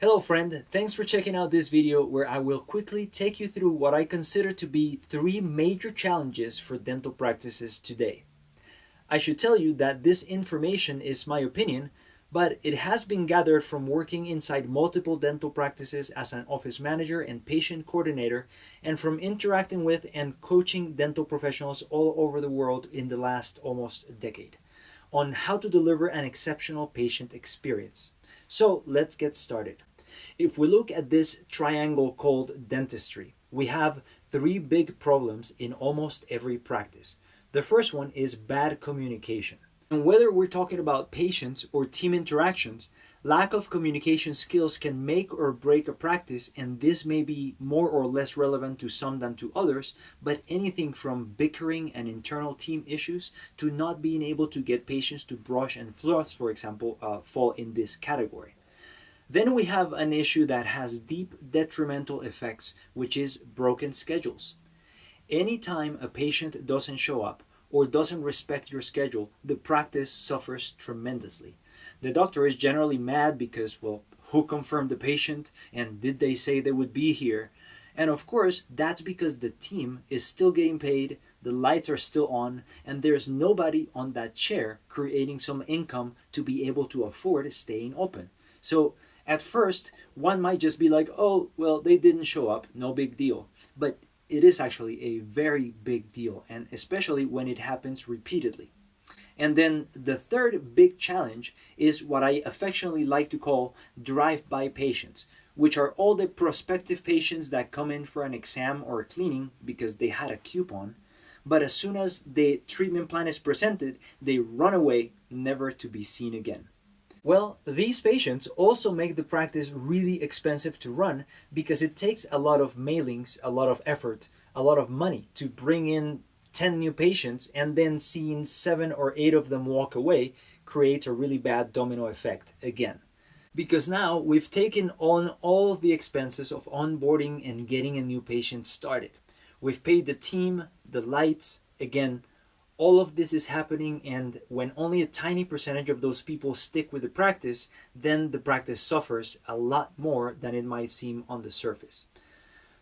Hello friend, thanks for checking out this video where I will quickly take you through what I consider to be 3 major challenges for dental practices today. I should tell you that this information is my opinion, but it has been gathered from working inside multiple dental practices as an office manager and patient coordinator, and from interacting with and coaching dental professionals all over the world in the last almost decade on how to deliver an exceptional patient experience. So let's get started. If we look at this triangle called dentistry, we have 3 big problems in almost every practice. The first one is bad communication. And whether we're talking about patients or team interactions, lack of communication skills can make or break a practice, and this may be more or less relevant to some than to others, but anything from bickering and internal team issues to not being able to get patients to brush and floss, for example, fall in this category. Then we have an issue that has deep detrimental effects, which is broken schedules. Anytime a patient doesn't show up or doesn't respect your schedule, the practice suffers tremendously. The doctor is generally mad because, well, who confirmed the patient and did they say they would be here? And of course, that's because the team is still getting paid, the lights are still on, and there's nobody on that chair creating some income to be able to afford staying open. So at first, one might just be like, oh, well, they didn't show up, no big deal. But it is actually a very big deal, and especially when it happens repeatedly. And then the third big challenge is what I affectionately like to call drive-by patients, which are all the prospective patients that come in for an exam or a cleaning because they had a coupon, but as soon as the treatment plan is presented, they run away, never to be seen again. Well, these patients also make the practice really expensive to run because it takes a lot of mailings, a lot of effort, a lot of money to bring in 10 new patients, and then seeing 7 or 8 of them walk away creates a really bad domino effect again. Because now we've taken on all of the expenses of onboarding and getting a new patient started. We've paid the team, the lights, again, all of this is happening, and when only a tiny percentage of those people stick with the practice, then the practice suffers a lot more than it might seem on the surface.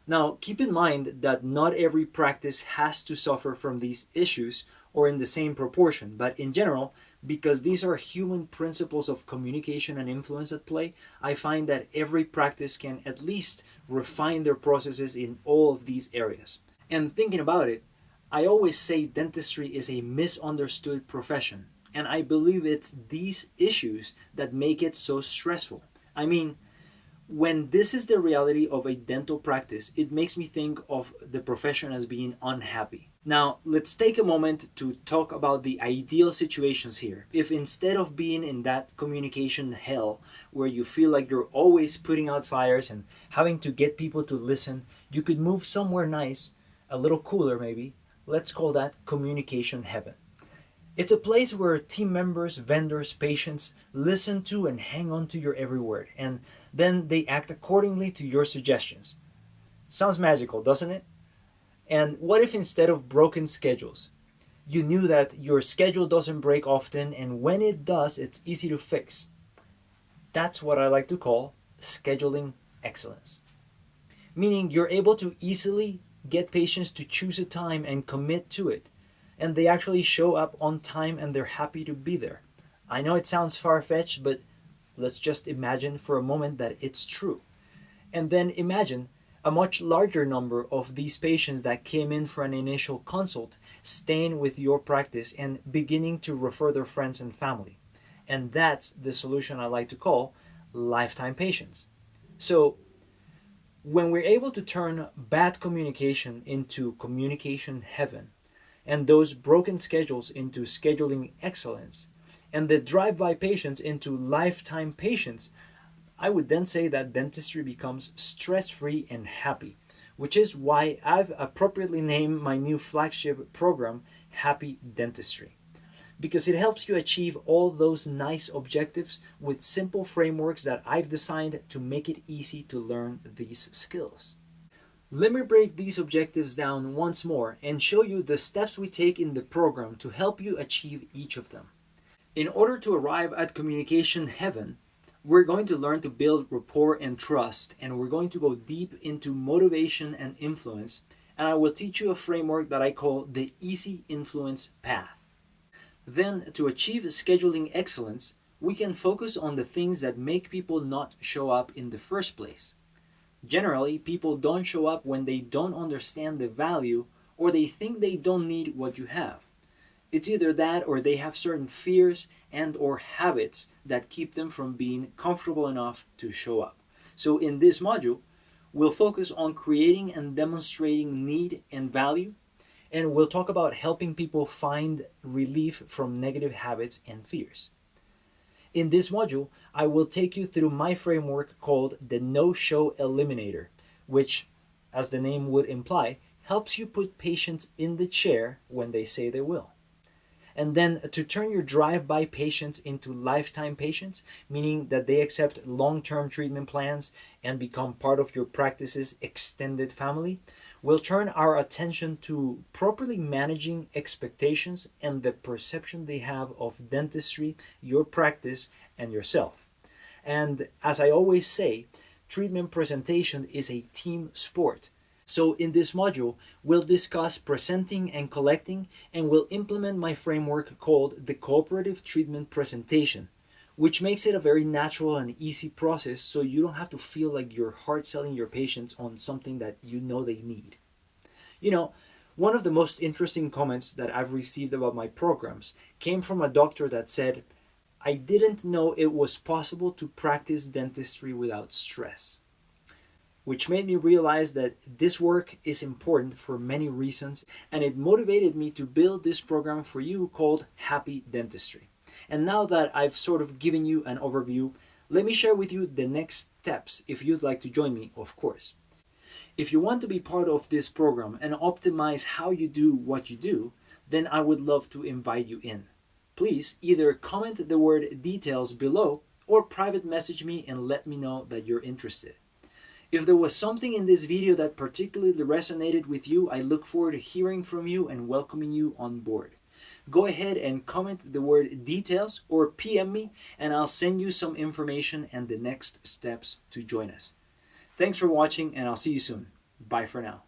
Now, keep in mind that not every practice has to suffer from these issues or in the same proportion, but in general, because these are human principles of communication and influence at play, I find that every practice can at least refine their processes in all of these areas. And thinking about it, I always say dentistry is a misunderstood profession, and I believe it's these issues that make it so stressful. I mean, when this is the reality of a dental practice, it makes me think of the profession as being unhappy. Now, let's take a moment to talk about the ideal situations here. If instead of being in that communication hell where you feel like you're always putting out fires and having to get people to listen, you could move somewhere nice, a little cooler maybe. Let's call that communication heaven. It's a place where team members, vendors, patients listen to and hang on to your every word, and then they act accordingly to your suggestions. Sounds magical, doesn't it? And what if instead of broken schedules, you knew that your schedule doesn't break often, and when it does, it's easy to fix? That's what I like to call scheduling excellence. Meaning you're able to easily get patients to choose a time and commit to it, and they actually show up on time and they're happy to be there. I know it sounds far-fetched, but let's just imagine for a moment that it's true. And then imagine a much larger number of these patients that came in for an initial consult staying with your practice and beginning to refer their friends and family. And that's the solution I like to call lifetime patients. So when we're able to turn bad communication into communication heaven, and those broken schedules into scheduling excellence, and the drive-by patients into lifetime patients, I would then say that dentistry becomes stress-free and happy, which is why I've appropriately named my new flagship program Happy Dentistry. Because it helps you achieve all those nice objectives with simple frameworks that I've designed to make it easy to learn these skills. Let me break these objectives down once more and show you the steps we take in the program to help you achieve each of them. In order to arrive at communication heaven, We're going to learn to build rapport and trust, and we're going to go deep into motivation and influence, and I will teach you a framework that I call the Easy Influence Path. Then, to achieve scheduling excellence, we can focus on the things that make people not show up in the first place. Generally, people don't show up when they don't understand the value or they think they don't need what you have. It's either that or they have certain fears and or habits that keep them from being comfortable enough to show up. So in this module, we'll focus on creating and demonstrating need and value, and we'll talk about helping people find relief from negative habits and fears. In this module, I will take you through my framework called the No-Show Eliminator, which, as the name would imply, helps you put patients in the chair when they say they will. And then to turn your drive-by patients into lifetime patients, meaning that they accept long-term treatment plans and become part of your practice's extended family, we'll turn our attention to properly managing expectations and the perception they have of dentistry, your practice, and yourself. And as I always say, treatment presentation is a team sport. So in this module, we'll discuss presenting and collecting, and we'll implement my framework called the cooperative treatment presentation, which makes it a very natural and easy process so you don't have to feel like you're hard selling your patients on something that you know they need. You know, one of the most interesting comments that I've received about my programs came from a doctor that said, "I didn't know it was possible to practice dentistry without stress," which made me realize that this work is important for many reasons, and it motivated me to build this program for you called Happy Dentistry. And now that I've sort of given you an overview, let me share with you the next steps if you'd like to join me, of course. If you want to be part of this program and optimize how you do what you do, then I would love to invite you in. Please either comment the word details below or private message me and let me know that you're interested. If there was something in this video that particularly resonated with you, I look forward to hearing from you and welcoming you on board. Go ahead and comment the word details or PM me, and I'll send you some information and the next steps to join us. Thanks for watching, and I'll see you soon. Bye for now.